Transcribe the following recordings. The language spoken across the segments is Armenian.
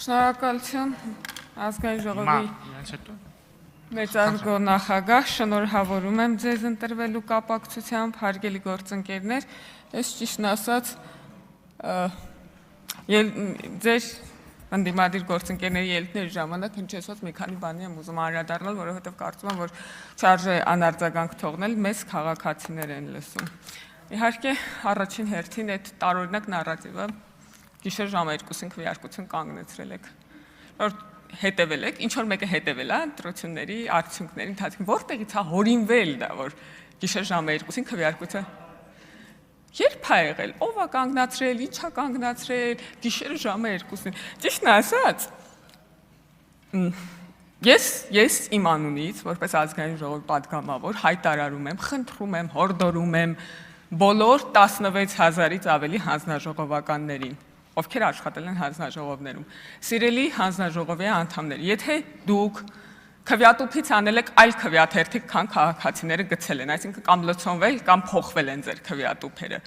Շնորհակալություն ազգային ժողովի մեծարգո նախագահ, շնորհավորում եմ ձեզ ընտրվելու կապակցությամբ, հարգելի գործընկերներ, ես ճիշտն ասած ձեր ընդդիմադիր գործընկերների ելույթների ժամանակ հնչեցված մի քանի բանի եմ ուզում անդրադառնալ, որովհետև կարծում եմ, որ չարժե անարձագանք թողնել, մեզ քաղաքացիներ են լսում։ Իհարկե, առաջին հերթին այդ տարօրինակ նարատիվը գիշեր ժամը 2-ին քվեարկություն կանգնեցրել եք, որ հետևել եք, ինչ որ մեկը հետևել է ընտրությունների արդյունքների ընթացքում, որտեղից է հորինվել դա, որ գիշեր ժամը 2-ին քվեարկությունը երբ է եղել, ով է կանգնացրել, ինչ է կանգնացրել, գիշերը ժամը 2-ին։ Ճիշտն ասած, ես իմ անունից, որպես ազգային ժողովի պատգամավոր, հայտարարում եմ, խնդրում եմ, հորդորում եմ բոլոր 16,000-ից ավելի հանձնաժողովականներին, ովքեր աշխատել են հանձնաժողովներում, սիրելի հանձնաժողովի անդամներ, եթե դուք քվեատուփից անել եք այլ քվեաթերթիկ, քան քաղաքացիները գցել են, այսինքն կամ լցոնվել, կամ փոխվել են ձեր քվեատուփերը։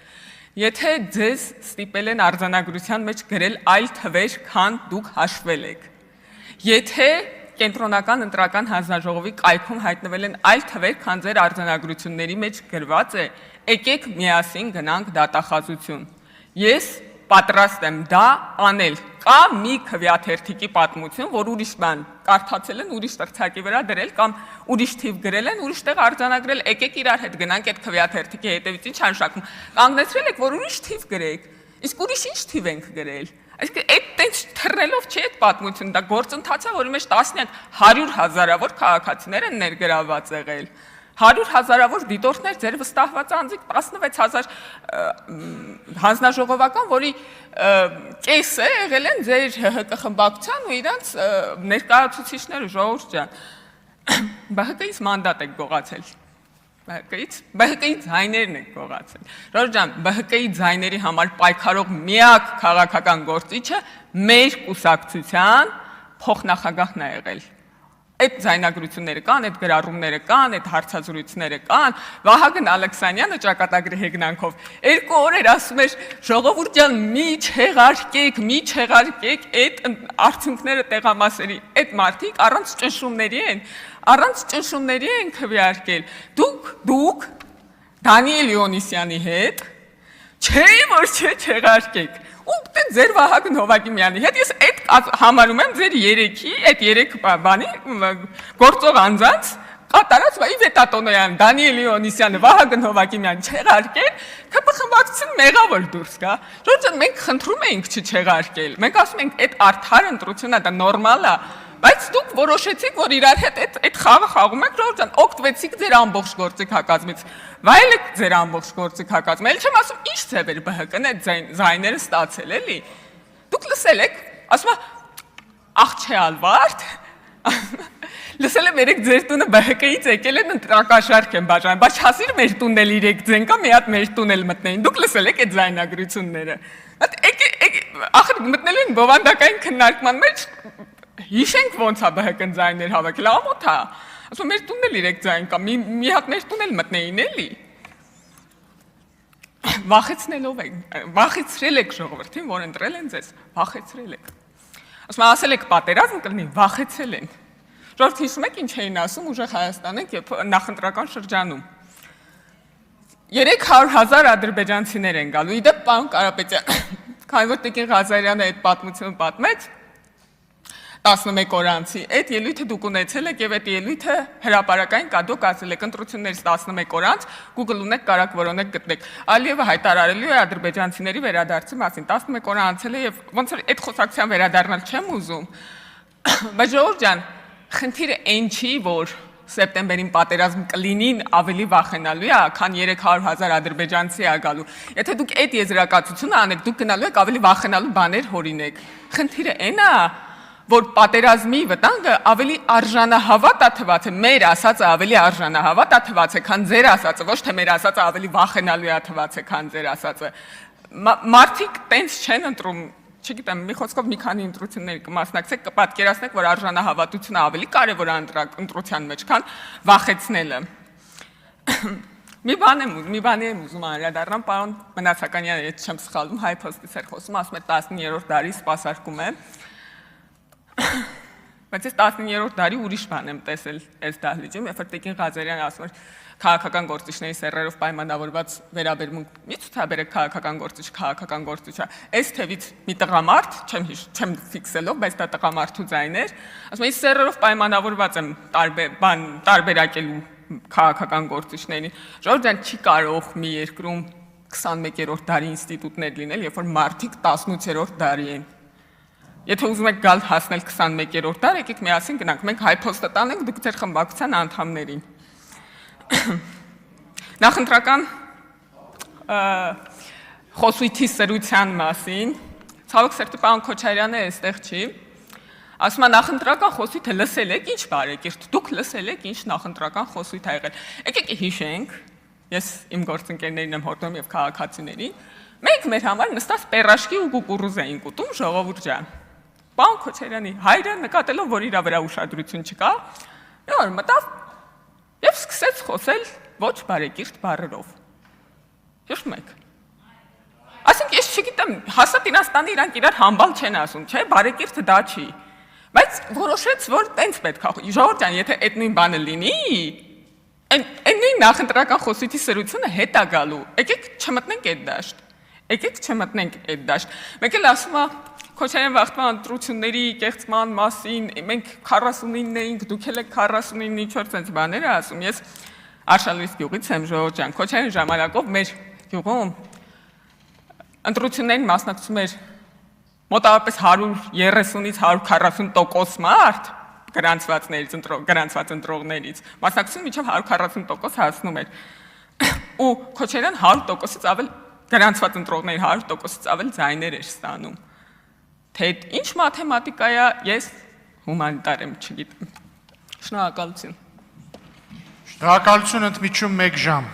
Եթե ձեզ ստիպել են արձանագրության մեջ գրել այլ թվեր, քան դուք հաշվել եք։ Եթե կենտրոնական ընտրական հանձնաժողովի կայքում հայտնվել են այլ թվեր, քան ձեր արձանագրությունների մեջ գրված է, եկեք միասին գնանք դատախազություն։ Ես պատրաստ եմ դա անել, կամ մի քվեաթերթիկի պատմություն, որ ուրիշ բան կարդացել են, ուրիշ տղցակի վրա դրել, կամ ուրիշ թիվ գրել են, ուրիշ տեղ արձանագրել, եկեք իրար հետ գնանք այդ քվեաթերթիկի հետևից ինչ անշակում։ Կանգնեցրել եք, որ ուրիշ թիվ գրեք, իսկ ուրիշ ինչ թիվ ենք գրել։ Այսինքն այդ տենց թռնելով չի այդ պատմությունը, դա գործընթաց է, որի մեջ տասնյակ 100,000-ավոր քաղաքացիներ են ներգրավված եղել։ 100,000-ավոր դիտորդներ, ձեր վստահված անձիկ 16,000 հանձնաժողովական, որի կեսը եղել են ձեր ՀՀԿ խմբակցության ու իրանց ներկայացուցիչները, ժողովուրդ ջան, ԲՀԿ-ից մանդատ եք գողացել, ԲՀԿ-ի ձայներն եք գողացել, ժողովուրդ ջան, ԲՀԿ-ի ձայների համար պայքարող միակ քաղաքական գործիչը մեր կուսակցության փոխնախագահն է եղել։ Այդ ձայնագրությունները կան, այդ գրառումները կան, այդ հարցազրույցները կան, Վահագն Ալեքսանյանը ճակատագրի հեգնանքով 2 օր էր ասում էր ժողովուրդ ջան, մի չեղարկեք այդ արդյունքները տեղամասերի, այդ մարդիկ առանց ճնշումների են քվեարկել։ Դուք Դանիել Իոնիսյանի հետ չէ որ չեղարկեք։ Ու ձեր Վահագն Հովակիմյանի հետ ես այդ համարում եմ ձեր այդ 3 բանի գործող անձանց կատարած Վետատոնոյան, Դանիել Իոնիսյանը, Վահագն Հովակիմյանը չեղարկել, ԿՊ խմբակցություն մեղավոր դուրս գա։ Ժողովուրդ, մենք խնդրում էինք չեղարկել։ Մենք ասում ենք այդ արդար ընտրությունն է, դա նորմալ է, բայց դուք որոշեցիք, որ իրար հետ այդ խաղը խաղում եք, ժողովուրդ, օգտվեցիք ձեր ամբողջ գործիքակազմից, վայելեք ձեր ամբողջ գործիքակազմը։ Էլ չեմ ասում, ինչ ձև էր ԲՀԿ-ն այդ ձայները ստացել, էլի։ Դուք լսել եք, ասում է, աղջե Ալվարդ, լսել եմ երեք ձեր տունը ԲՀԿ-ից եկել են ընտրակաշարք են բաժանում, բայց հասիր մեր տունն էլ իրեք ձեն կա, մի հատ մեր տուն էլ մտնեին, դուք լսել եք այդ ձայնագրությունները։ Ախր մտնելու են բովանդակային քննարկման մեջ, հիշենք ոնց է ԲՀԿ-ն ձայներ հավաքել, ամոթ է, ասում մեր տունն էլ իրեք ձայն կա, մի հատ մեր տուն էլ մտնեին էլի։ Վախեցրել եք ժողովրդին, որ ընտրել են ձեզ, վախեցրել եք։ Ասում ասել եք պատերազմ կլինի, վախեցել են։ Ժողովուրդ հիշում եք ինչ էին ասում ուժեղ Հայաստան եք նախընտրական շրջանում։ 300,000 ադրբեջանցիներ են գալու, իդեպ պարոն Կարապետյան, քանի որ Տիկին Ղազարյանը այդ պատմությունը պատմեց 11 օր անցի, այդ ելույթը դուք ունեցել եք եւ այդ ելույթը հրապարակային կա, դուք ասել եք ընտրություններից 11 օր անց Google ունեք, կարակ որոնեք գտնեք։ Ալիևը հայտարարելու է ադրբեջանցիների վերադարձի մասին, 11 օր անցել է եւ ոնց որ այդ խոսակցության վերադառնալ չեմ ուզում։ Բայց ժողովուրդ ջան, խնդիրը այն չի, որ սեպտեմբերին պատերազմ կլինին ավելի վախենալու է, քան 300,000 ադրբեջանցի է գալու։ Եթե դուք այդ եզրակացությունը անեք, դուք գնալու եք ավելի վախենալու բաներ հորինեք։ Խնդիրը այն է, որ պատերազմի վտանգը ավելի արժանահավատ է թվացել, մեր ասածը ավելի արժանահավատ է թվացել, քան ձեր ասածը, ոչ թե մեր ասածը ավելի վախենալու է թվացել, քան ձեր ասածը։ Մարդիկ տենց չեն ընտրում, չգիտեմ, մի խոսքով մի քանի ընտրությունների կմասնակցեք, կպատկերացնեք, որ արժանահավատությունը ավելի կարևոր է ընտրության մեջ, քան վախեցնելը։ Մի բան եմ ուզում անդրադառնամ, պարոն Մնացականյանը, եթե չեմ սխալվում, Հայ փոստից էր խոսում, ասում է 19-րդ դարի սպասարկում է։ Բայց ես 19-րդ դարի ուրիշ բան եմ տեսել այս դահլիճում, երբ որ Տիկին Ղազարյանը ասում էր քաղաքական գործիչների սեռերով պայմանավորված վերաբերմունք մի ցուցաբերեք քաղաքական գործիչ, այս թևից մի տղամարդ, չեմ ֆիքսելով, բայց դա տղամարդու ձայն էր, ասում եմ, սեռերով պայմանավորված եմ տարբերակելու քաղաքական գործիչներին։ Ժողովուրդ ջան, չի կարող մի երկրում 21-րդ դարի ինստիտուտներ լինել, երբ որ մարդիկ 18-րդ դարի են։ Եթե ուզում եք գալ հասնել 21-րդ դար, եկեք միասին գնանք, մենք հայփոստը տանենք, դուք ձեր խմբակցության անդամներին։ Նախընտրական խոսույթի սրության մասին, ցավոք սրտի պարոն Քոչարյանը այստեղ չի, ասում է նախընտրական խոսույթը լսել եք, ինչ բարեկիրթ, դուք լսել եք, ինչ նախընտրական խոսույթ ա եղել։ Եկեք հիշենք, ես իմ գործընկերներին եմ հորդորում եւ քաղաքացիներին, մենք մեր համար նստած պերաշկի ու կուկուռուզ էինք ուտում, ժողովուրդ ջան։ Պարոն Քոչարյանի հայրը նկատելով, որ իր վրա ուշադրություն չկա, մի օր մտավ եւ սկսեց խոսել ոչ բարեկիրթ բառերով։ Հիշում եք։ Ասենք ես չգիտեմ, հասա Տիրաստանի իրանք իրար համբալ չեն ասում, չէ, բարեկիրթը դա չի։ Բայց որոշեց, որ տենց պետք է։ Ժողովուրդ ջան, եթե այդ նույն բանը լինի, այն նույն նախընտրական խոսույթի սրությունը հետ է գալու։ Եկեք չմտնենք այդ դաշտ։ Մեկ էլ ասում է Քոչարյան վաղտման ընտրությունների կեղծման մասին, մենք 49-ն էինք, դուք էլ եք 49-ի 4 ցենց բաներ ասում, ես Արշալույս գյուղից եմ, ժողովուրդ ջան, Քոչարյան ժամանակով մեր գյուղում ընտրություններին մասնակցում էր մոտավորապես 130-ից 140% մարդ գրանցված ընտրողներից, մասնակցություն մինչև 140% հասնում էր, ու Քոչարյան 100%-ից ավել գրանցված ընտրողների 100%-ից ավել ձայներ էր ստանում։ Թե ինչ մաթեմատիկա է, ես հումանիտար եմ, չգիտեմ։ Շնորհակալություն։ Շնորհակալություն, ընդմիջում 1 ժամ։